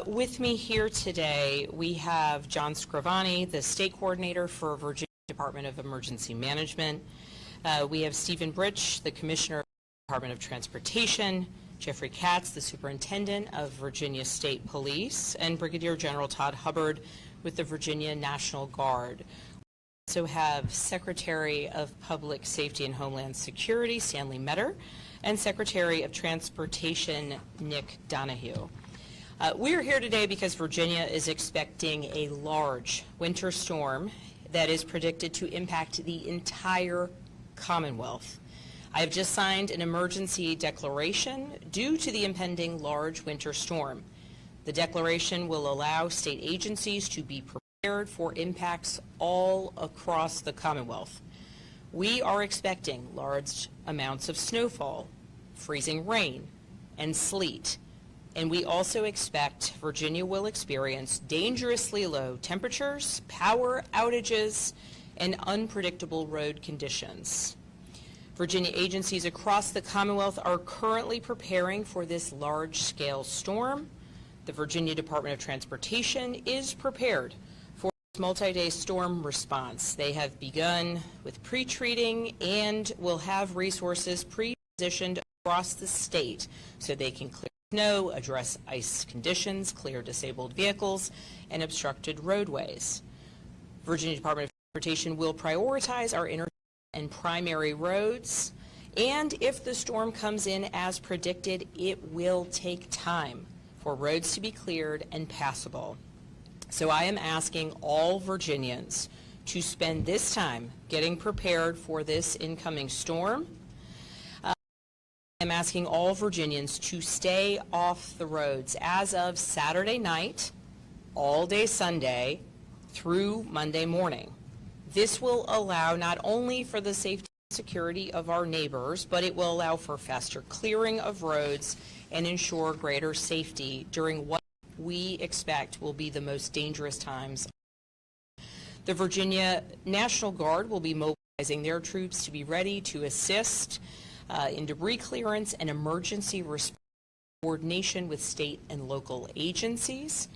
With me here today, we have John Scrivani, the State Coordinator for Virginia Department of Emergency Management. We have Stephen Britch, the Commissioner of the Department of Transportation, Jeffrey Katz, the Superintendent of Virginia State Police, and Brigadier General Todd Hubbard with the Virginia National Guard. We also have Secretary of Public Safety and Homeland Security, Stanley Metter, and Secretary of Transportation, Nick Donahue. We are here today because Virginia is expecting a large winter storm that is predicted to impact the entire Commonwealth. I have just signed an emergency declaration due to the impending large winter storm. The declaration will allow state agencies to be prepared for impacts all across the Commonwealth. We are expecting large amounts of snowfall, freezing rain, and sleet. And we also expect Virginia will experience dangerously low temperatures, power outages, and unpredictable road conditions. Virginia agencies across the Commonwealth are currently preparing for this large-scale storm. The Virginia Department of Transportation is prepared for this multi-day storm response. They have begun with pre-treating and will have resources pre-positioned across the state so they can clear snow, address ice conditions, clear disabled vehicles, and obstructed roadways. Virginia Department of Transportation will prioritize our interstate and primary roads, and if the storm comes in as predicted, it will take time for roads to be cleared and passable. So I am asking all Virginians to spend this time getting prepared for this incoming storm. I'm asking all Virginians to stay off the roads as of Saturday night, all day Sunday, through Monday morning. This will allow not only for the safety and security of our neighbors, but it will allow for faster clearing of roads and ensure greater safety during what we expect will be the most dangerous times. The Virginia National Guard will be mobilizing their troops to be ready to assist in debris clearance and emergency response coordination with state and local agencies.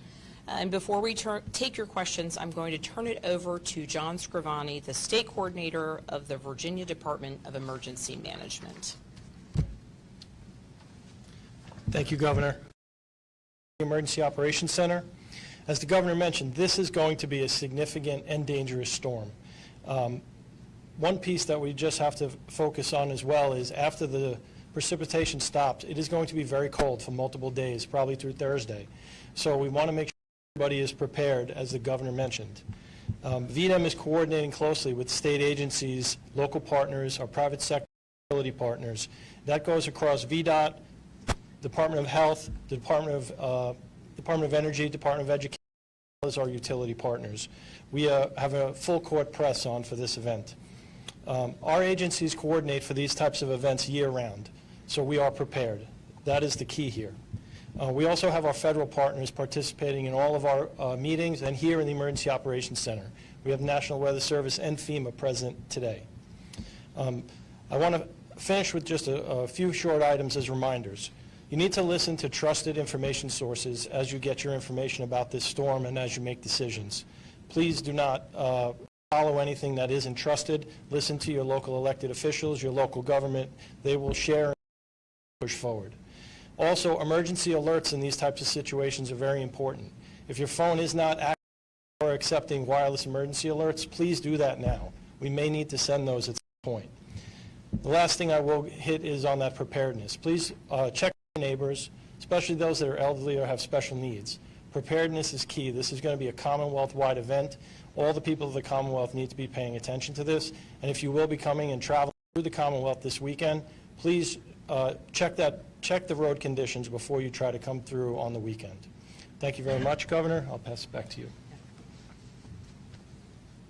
And before we take your questions, I'm going to turn it over to John Scrivani, the State Coordinator of the Virginia Department of Emergency Management. Thank you, Governor. Emergency Operations Center. As the Governor mentioned, this is going to be a significant and dangerous storm. One piece that we just have to focus on as well is after the precipitation stops, it is going to be very cold for multiple days, probably through Thursday. So we want to make sure everybody is prepared, as the Governor mentioned. VDEM is coordinating closely with state agencies, local partners, our private sector utility partners. That goes across VDOT, Department of Health, the Department of Energy, Department of Education, as well as our utility partners. We have a full court press on for this event. Our agencies coordinate for these types of events year-round, so we are prepared. That is the key here. We also have our federal partners participating in all of our meetings and here in the Emergency Operations Center. We have National Weather Service and FEMA present today. I want to finish with just a few short items as reminders. You need to listen to trusted information sources as you get your information about this storm and as you make decisions. Please do not follow anything that isn't trusted. Listen to your local elected officials, your local government. They will share and push forward. Also, emergency alerts in these types of situations are very important. If your phone is not active or accepting wireless emergency alerts, please do that now. We may need to send those at some point. The last thing I will hit is on that preparedness. Please check your neighbors, especially those that are elderly or have special needs. Preparedness is key. This is going to be a Commonwealth-wide event. All the people of the Commonwealth need to be paying attention to this. And if you will be coming and traveling through the Commonwealth this weekend, please check the road conditions before you try to come through on the weekend. Thank you very much, Governor. I'll pass it back to you.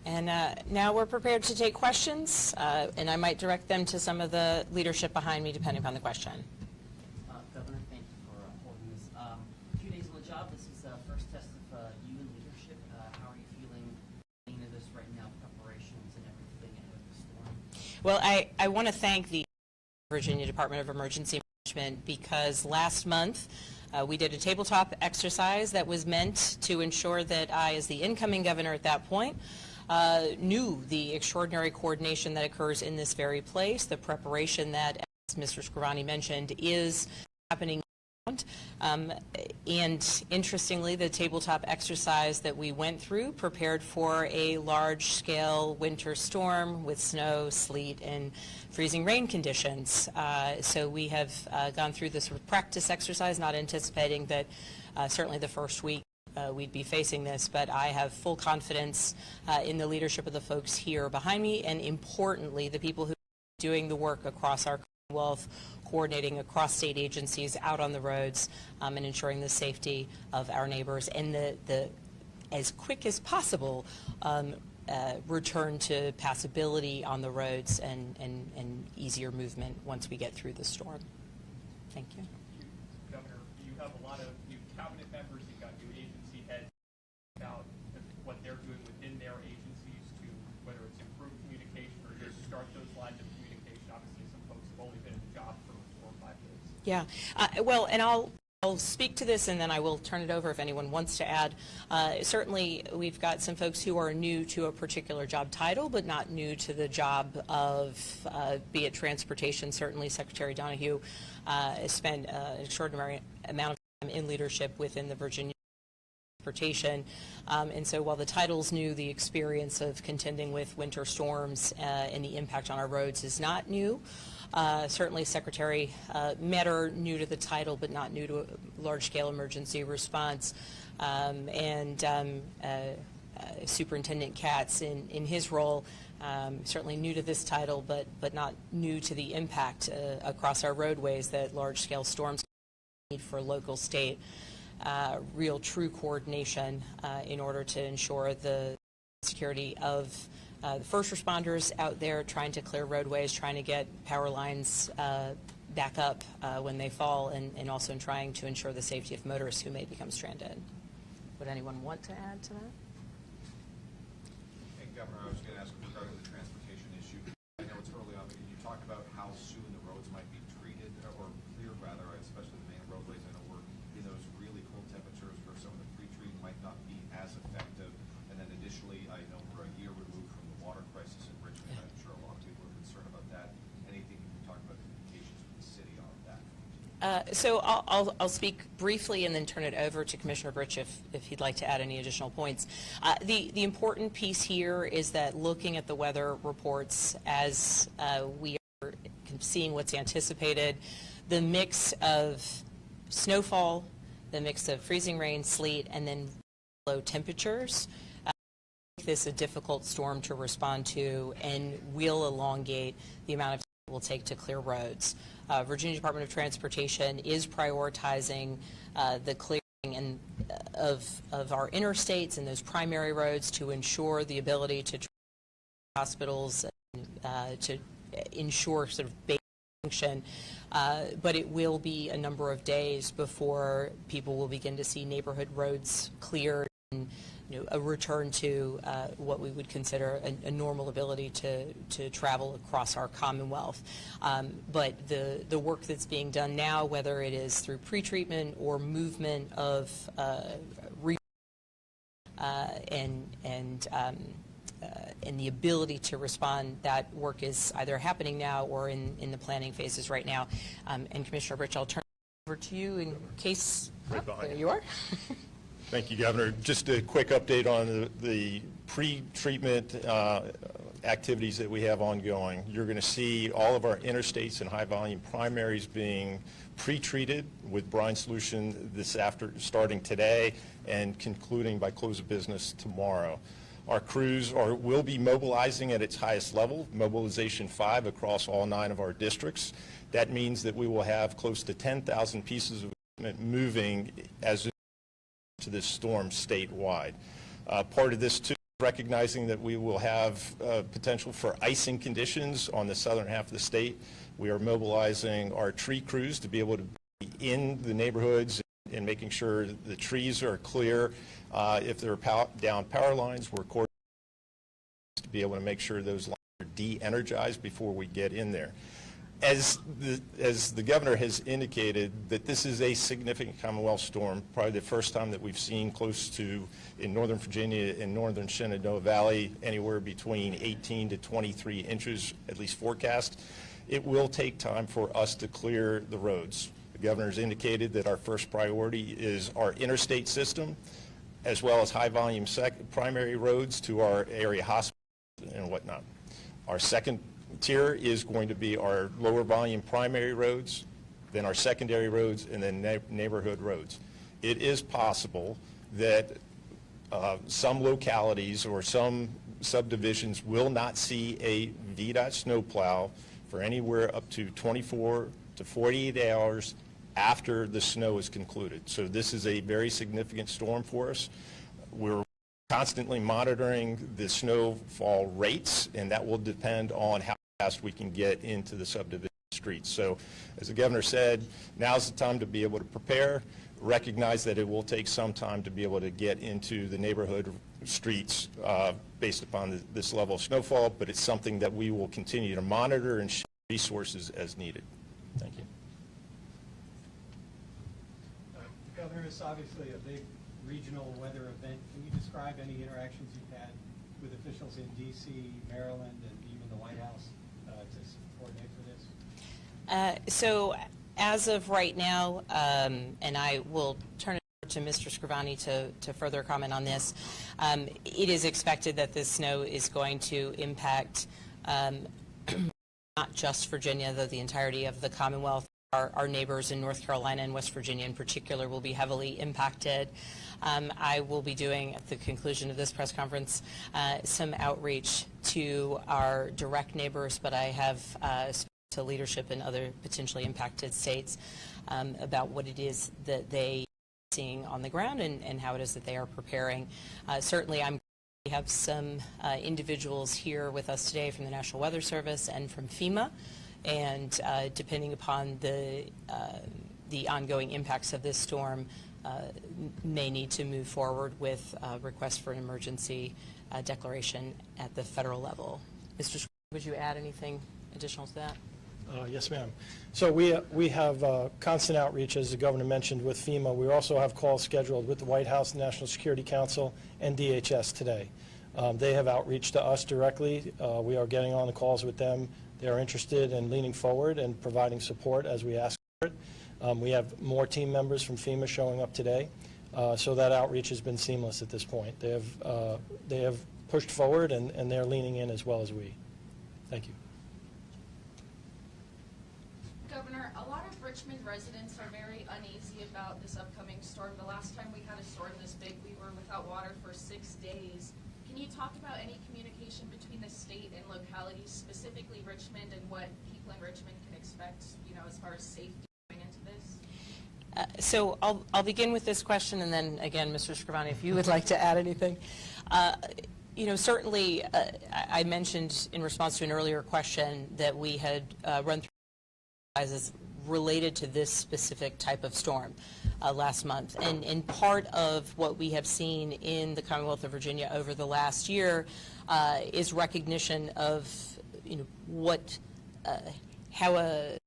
And now we're prepared to take questions, and I might direct them to some of the leadership behind me, depending upon the question. Governor, thank you for holding this. A few days on the job, this is the first test of you and leadership. How are you feeling into this right now, preparations and everything ahead of the storm? Well, I want to thank the Virginia Department of Emergency Management because last month We did a tabletop exercise that was meant to ensure that I, as the incoming governor at that point, knew the extraordinary coordination that occurs in this very place, the preparation that, as Mr. Scrivani mentioned, is happening. And interestingly, the tabletop exercise that we went through prepared for a large-scale winter storm with snow, sleet, and freezing rain conditions. So we have gone through this sort of practice exercise, not anticipating that certainly the first week we'd be facing this, but I have full confidence in the leadership of the folks here behind me, and importantly, the people who are doing the work across our Commonwealth, coordinating across state agencies out on the roads, and ensuring the safety of our neighbors and the as quick as possible return to passability on the roads and easier movement once we get through the storm. Thank you. Governor, you have a lot of new cabinet members, you've got new agency heads about what they're doing within their agencies to whether it's improve communication or just start those lines of communication. Obviously, some folks have only been in the job for 4 or 5 days. Yeah, well, and I'll speak to this and then I will turn it over if anyone wants to add. Certainly, we've got some folks who are new to a particular job title, but not new to the job of, be it transportation. Certainly, Secretary Donahue spent an extraordinary amount of time in leadership within the Virginia transportation. And so while the title's new, the experience of contending with winter storms and the impact on our roads is not new. Certainly Secretary Metter, new to the title, but not new to a large-scale emergency response. Superintendent Katz in his role, certainly new to this title, but not new to the impact across our roadways that large-scale storms need for local, state, real true coordination in order to ensure the security of the first responders out there trying to clear roadways, trying to get power lines back up when they fall, and also in trying to ensure the safety of motorists who may become stranded. Would anyone want to add to that? Hey, Governor, I was going to ask regarding the transportation issue. I know it's early on, but can you talk about how soon the roads might be treated, or cleared rather, especially the main roadways? I know we're in those really cold temperatures where some of the pre-treating might not be as effective. And then additionally, I know we're a year removed from the water crisis in Richmond. I'm sure a lot of people are concerned about that. Anything you can talk about the communications with the city on that? So I'll speak briefly and then turn it over to Commissioner Britch if he'd like to add any additional points. The important piece here is that looking at the weather reports as we are seeing what's anticipated, the mix of snowfall, the mix of freezing rain, sleet, and then low temperatures make this a difficult storm to respond to and will elongate the amount of time it will take to clear roads. Virginia Department of Transportation is prioritizing the clearing of our interstates and those primary roads to ensure the ability to hospitals to ensure sort of basic function. But it will be a number of days before people will begin to see neighborhood roads cleared and a return to what we would consider a normal ability to travel across our Commonwealth. But the work that's being done now, whether it is through pretreatment or movement of and the ability to respond, that work is either happening now or in the planning phases right now. And Commissioner Britch, I'll turn it over to you in case. There you are. Thank you, Governor. Just a quick update on the pre-treatment activities that we have ongoing. You're going to see all of our interstates and high-volume primaries being pre-treated with brine solution starting today and concluding by close of business tomorrow. Our crews will be mobilizing at its highest level, Mobilization 5, across all 9 of our districts. That means that we will have close to 10,000 pieces of equipment moving as to this storm statewide. Part of this, too, recognizing that we will have potential for icing conditions on the southern half of the state. We are mobilizing our tree crews to be able to be in the neighborhoods and making sure the trees are clear. If there are down power lines, we're coordinating to be able to make sure those lines are de-energized before we get in there. As the governor has indicated, that this is a significant Commonwealth storm, probably the first time that we've seen close to, in Northern Virginia and Northern Shenandoah Valley, anywhere between 18 to 23 inches, at least forecast. It will take time for us to clear the roads. The governor's indicated that our first priority is our interstate system, as well as high-volume primary roads to our area hospitals and whatnot. Our second tier is going to be our lower volume primary roads, then our secondary roads, and then neighborhood roads. It is possible that some localities or some subdivisions will not see a VDOT snowplow for anywhere up to 24 to 48 hours after the snow is concluded. So this is a very significant storm for us. We're constantly monitoring the snowfall rates, and that will depend on how fast we can get into the subdivision streets. So as the governor said, now's the time to be able to prepare, recognize that it will take some time to be able to get into the neighborhood streets based upon this level of snowfall, but it's something that we will continue to monitor and share resources as needed. Thank you. Governor, it's obviously a big regional weather event. Can you describe any interactions you've had with officials in D.C., Maryland, and even the White House to coordinate for this? So as of right now, and I will turn it over to Mr. Scrivani to further comment on this, it is expected that this snow is going to impact not just Virginia, though the entirety of the Commonwealth. Our neighbors in North Carolina and West Virginia in particular will be heavily impacted. I will be doing, at the conclusion of this press conference, some outreach to our direct neighbors, but I have spoken to leadership in other potentially impacted states about what it is that they are seeing on the ground and how it is that they are preparing. Certainly, we have some individuals here with us today from the National Weather Service and from FEMA. And depending upon the ongoing impacts of this storm, may need to move forward with requests for an emergency declaration at the federal level. Mr. Scrivani, would you add anything additional to that? Yes, ma'am. So we have constant outreach, as the governor mentioned, with FEMA. We also have calls scheduled with the White House, National Security Council, and DHS today. They have outreach to us directly. We are getting on the calls with them. They are interested in leaning forward and providing support as we ask for it. We have more team members from FEMA showing up today, so that outreach has been seamless at this point. They have pushed forward, and they're leaning in as well as we. Thank you. Governor, a lot of Richmond residents are very uneasy about this upcoming storm. The last time we had a storm this big, we were without water for 6 days. Can you talk about any communication between the state and localities, specifically Richmond, and what people in Richmond can expect, as far as safety going into this? So I'll begin with this question, and then again, Mr. Scrivani, if you would like to add anything. Certainly, I mentioned in response to an earlier question that we had run through exercises related to this specific type of storm last month. And part of what we have seen in the Commonwealth of Virginia over the last year is recognition of, how a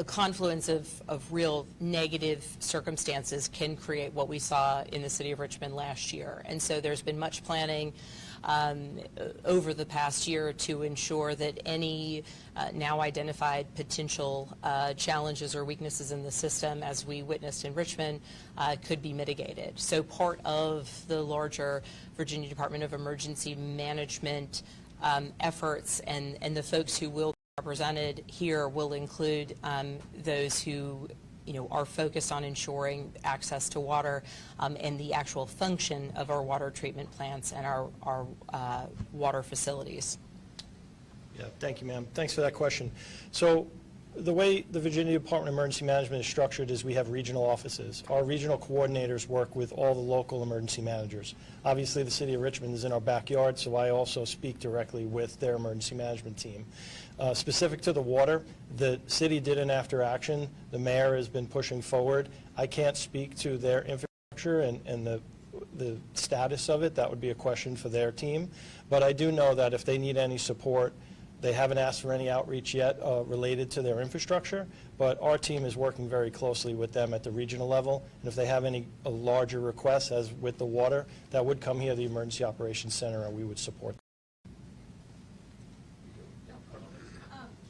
confluence of real negative circumstances can create what we saw in the city of Richmond last year. And so there's been much planning over the past year to ensure that any now identified potential challenges or weaknesses in the system, as we witnessed in Richmond, could be mitigated. So part of the larger Virginia Department of Emergency Management efforts, and the folks who will be represented here will include those who are focused on ensuring access to water and the actual function of our water treatment plants and our water facilities. Yeah, thank you, ma'am. Thanks for that question. So the way the Virginia Department of Emergency Management is structured is we have regional offices. Our regional coordinators work with all the local emergency managers. Obviously, the city of Richmond is in our backyard, so I also speak directly with their emergency management team. Specific to the water, the city did an after action. The mayor has been pushing forward. I can't speak to their infrastructure and the status of it. That would be a question for their team. But I do know that if they need any support They haven't asked for any outreach yet related to their infrastructure, but our team is working very closely with them at the regional level, and if they have any larger requests, as with the water, that would come here to the Emergency Operations Center, and we would support them.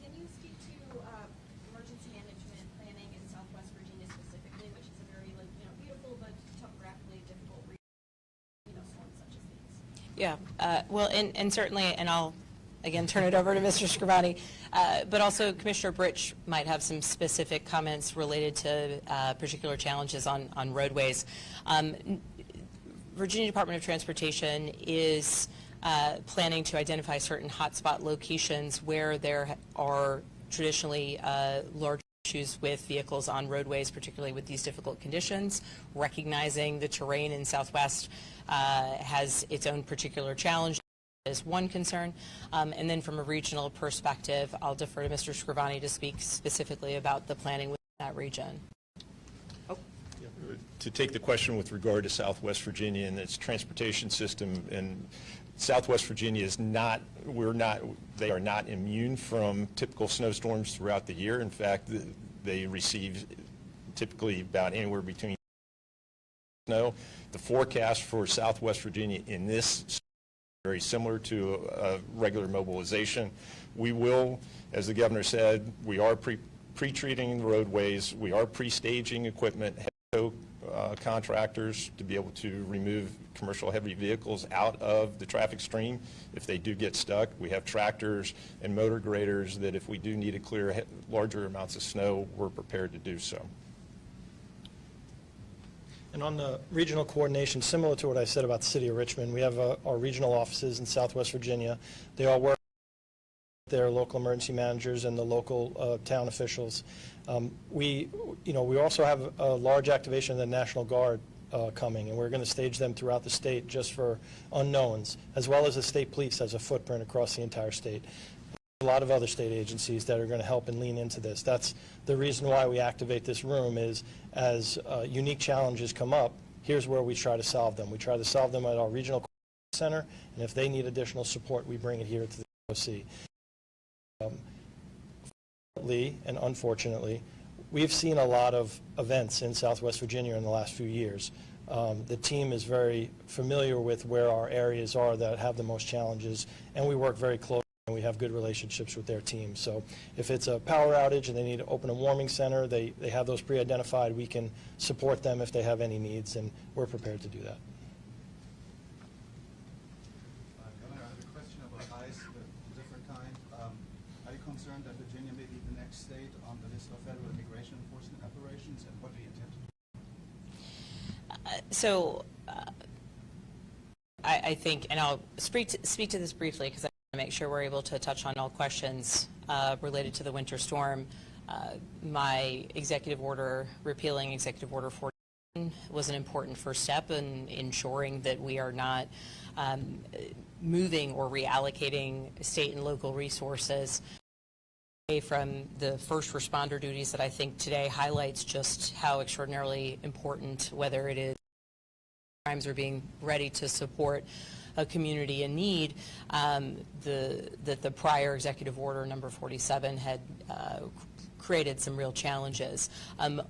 Can you speak to emergency management planning in Southwest Virginia specifically, which is a very beautiful but topographically difficult region, storms such as these? Yeah, well, and certainly, and I'll again turn it over to Mr. Scrivani, but also Commissioner Britch might have some specific comments related to particular challenges on roadways. Virginia Department of Transportation is planning to identify certain hotspot locations where there are traditionally large issues with vehicles on roadways, particularly with these difficult conditions, recognizing the terrain in Southwest has its own particular challenge is one concern. And then from a regional perspective, I'll defer to Mr. Scrivani to speak specifically about the planning within that region. To take the question with regard to Southwest Virginia and its transportation system, and Southwest Virginia is not, they are not immune from typical snowstorms throughout the year. In fact, they receive typically about anywhere between snow. The forecast for Southwest Virginia in this very similar to a regular mobilization. We will, as the governor said, we are pre-treating the roadways. We are pre-staging equipment, contractors to be able to remove commercial heavy vehicles out of the traffic stream if they do get stuck. We have tractors and motor graders that if we do need to clear larger amounts of snow, we're prepared to do so. And on the regional coordination, similar to what I said about the city of Richmond, we have our regional offices in Southwest Virginia. They all work with their local emergency managers and the local town officials. We also have a large activation of the National Guard coming, and we're going to stage them throughout the state just for unknowns, as well as the state police has a footprint across the entire state. A lot of other state agencies that are going to help and lean into this. That's the reason why we activate this room is as unique challenges come up, here's where we try to solve them. We try to solve them at our regional center, and if they need additional support, we bring it here to the OC. Fortunately and unfortunately, we've seen a lot of events in Southwest Virginia in the last few years. The team is very familiar with where our areas are that have the most challenges, and we work very closely. And we have good relationships with their team. So if it's a power outage and they need to open a warming center, they have those pre-identified. We can support them if they have any needs, and we're prepared to do that. Governor, I have a question about ICE, but a different kind. Are you concerned that Virginia may be the next state on the list of federal immigration enforcement operations, and what do you intend to do? I think, and I'll speak to this briefly because I want to make sure we're able to touch on all questions related to the winter storm. My executive order, repealing Executive Order 41, was an important first step in ensuring that we are not moving or reallocating state and local resources away from the first responder duties that I think today highlights just how extraordinarily important, whether it is crimes are being ready to support a community in need, that the prior executive order number 47 had created some real challenges.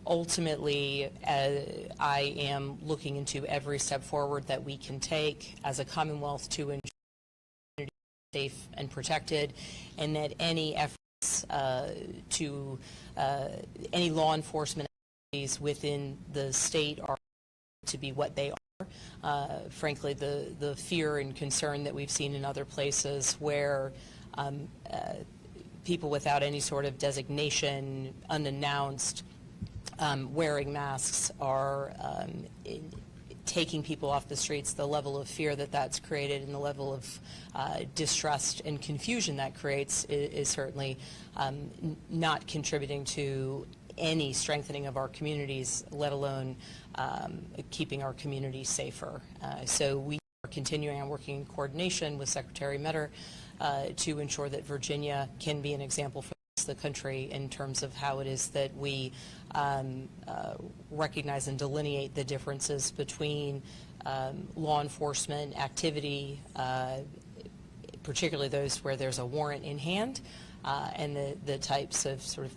Ultimately, I am looking into every step forward that we can take as a Commonwealth to ensure community safe and protected, and that any efforts to any law enforcement activities within the state are to be what they are. Frankly, the fear and concern that we've seen in other places where people without any sort of designation, unannounced, wearing masks are taking people off the streets, the level of fear that that's created and the level of distrust and confusion that creates is certainly not contributing to any strengthening of our communities, let alone keeping our communities safer. So we are continuing on working in coordination with Secretary Metter to ensure that Virginia can be an example for the country in terms of how it is that we recognize and delineate the differences between law enforcement activity, particularly those where there's a warrant in hand, and the types of sort of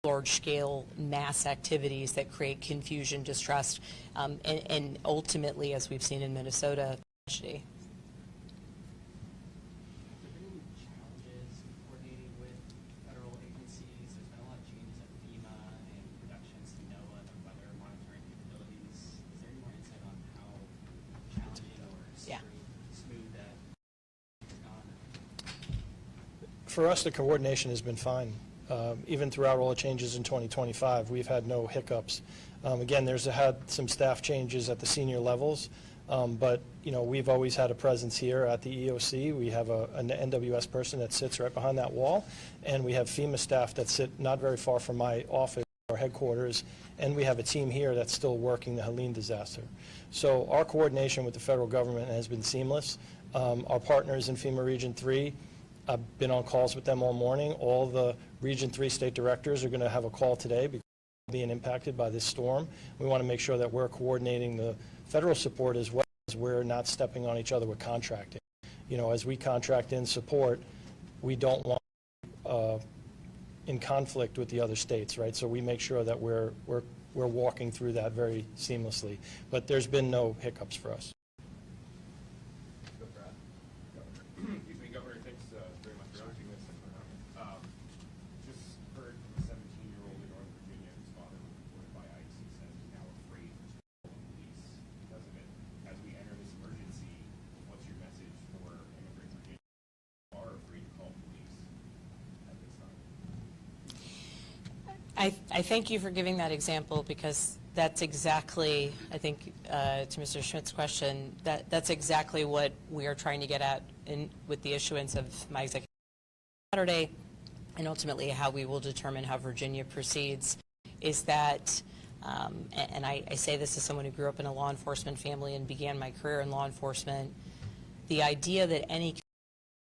large-scale mass activities that create confusion, distrust, and ultimately, as we've seen in Minnesota, tragedy. Have there been any challenges coordinating with federal agencies? There's been a lot of changes at FEMA and reductions to NOAA, the weather monitoring capabilities. Is there any more insight on how challenging or smooth that has gone? For us, the coordination has been fine. Even throughout all the changes in 2025, we've had no hiccups. Again, there's had some staff changes at the senior levels, but we've always had a presence here at the EOC. We have an NWS person that sits right behind that wall, and we have FEMA staff that sit not very far from my office, our headquarters, and we have a team here that's still working the Helene disaster. So our coordination with the federal government has been seamless. Our partners in FEMA Region 3, I've been on calls with them all morning. All the Region 3 state directors are going to have a call today because they're being impacted by this storm. We want to make sure that we're coordinating the federal support as well as we're not stepping on each other with contracting. As we contract in support, we don't want in conflict with the other states, right? So we make sure that we're walking through that very seamlessly. But there's been no hiccups for us. Excuse me, Governor, thanks very much for hosting this. Just heard from a 17-year-old in Northern Virginia whose father was reported by ICE. He says he's now afraid to call the police because of it. As we enter this emergency, what's your message for immigrant Virginians who are afraid to call police at this time? I thank you for giving that example because that's exactly, I think, to Mr. Schmidt's question, that's exactly what we are trying to get at with the issuance of my executive Saturday, and ultimately how we will determine how Virginia proceeds, is that, and I say this as someone who grew up in a law enforcement family and began my career in law enforcement, the idea that any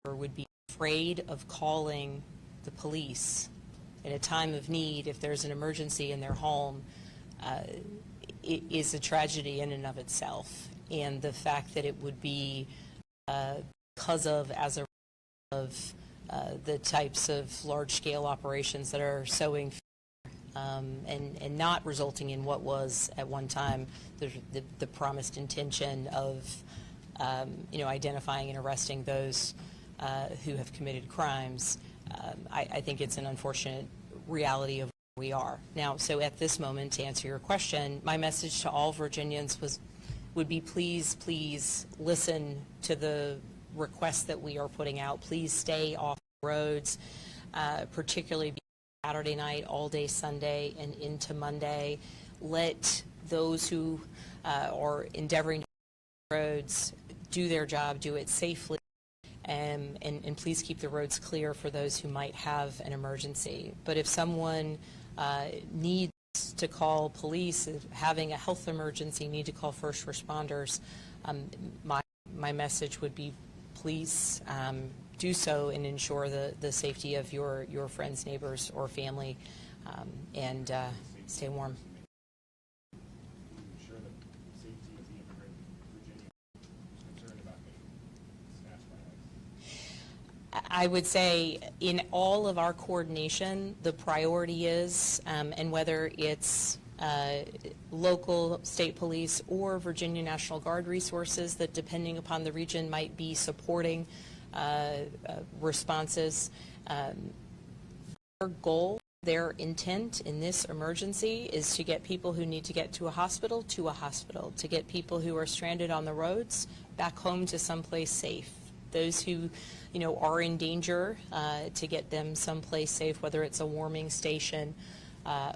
would be afraid of calling the police in a time of need if there's an emergency in their home is a tragedy in and of itself. And the fact that it would be because of, as a result of the types of large-scale operations that are sowing fear and not resulting in what was at one time the promised intention of identifying and arresting those who have committed crimes. I think it's an unfortunate reality of where we are now. So at this moment, to answer your question, my message to all Virginians would be please listen to the requests that we are putting out. Please stay off the roads, particularly Saturday night, all day Sunday, and into Monday. Let those who are endeavoring to the roads do their job, do it safely. And please keep the roads clear for those who might have an emergency. But if someone needs to call police, having a health emergency, need to call first responders, my message would be please do so and ensure the safety of your friends, neighbors, or family, and stay warm. Ensure that safety of the immigrant Virginia is concerned about getting snatched by ICE. I would say in all of our coordination, the priority is, and whether it's local state police or Virginia National Guard resources that, depending upon the region, might be supporting responses. Their goal, their intent in this emergency is to get people who need to get to a hospital, to get people who are stranded on the roads back home to someplace safe. Those who are in danger, to get them someplace safe, whether it's a warming station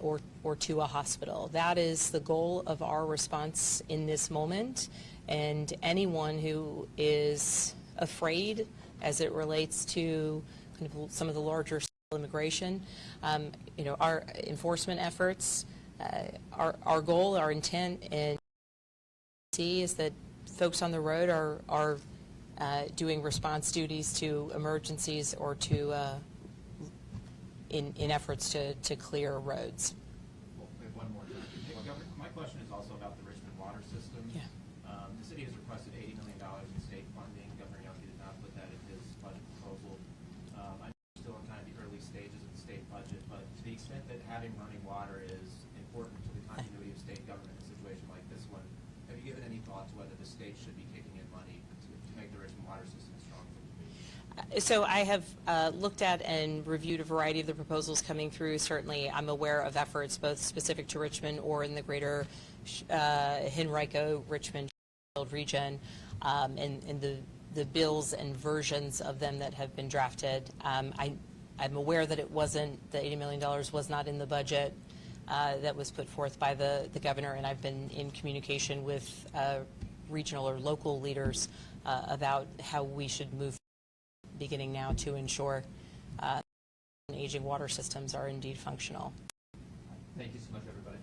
or to a hospital. That is the goal of our response in this moment. And anyone who is afraid as it relates to kind of some of the larger immigration, our enforcement efforts, our goal, our intent, and is that folks on the road are doing response duties to emergencies or to in efforts to clear roads. Well, we have one more time. Hey, Governor, my question is also about the Richmond water system. Yeah. The city has requested $80 million in state funding. Governor Youngkin did not put that in his budget thoughts whether the state should be kicking in money to make the Richmond water system as strong as it can be? So I have looked at and reviewed a variety of the proposals coming through. Certainly, I'm aware of efforts both specific to Richmond or in the greater Henrico, Richmond region, and the bills and versions of them that have been drafted. I'm aware that it wasn't, the $80 million was not in the budget that was put forth by the governor, and I've been in communication with regional or local leaders about how we should move beginning now to ensure aging water systems are indeed functional. Thank you so much, everybody.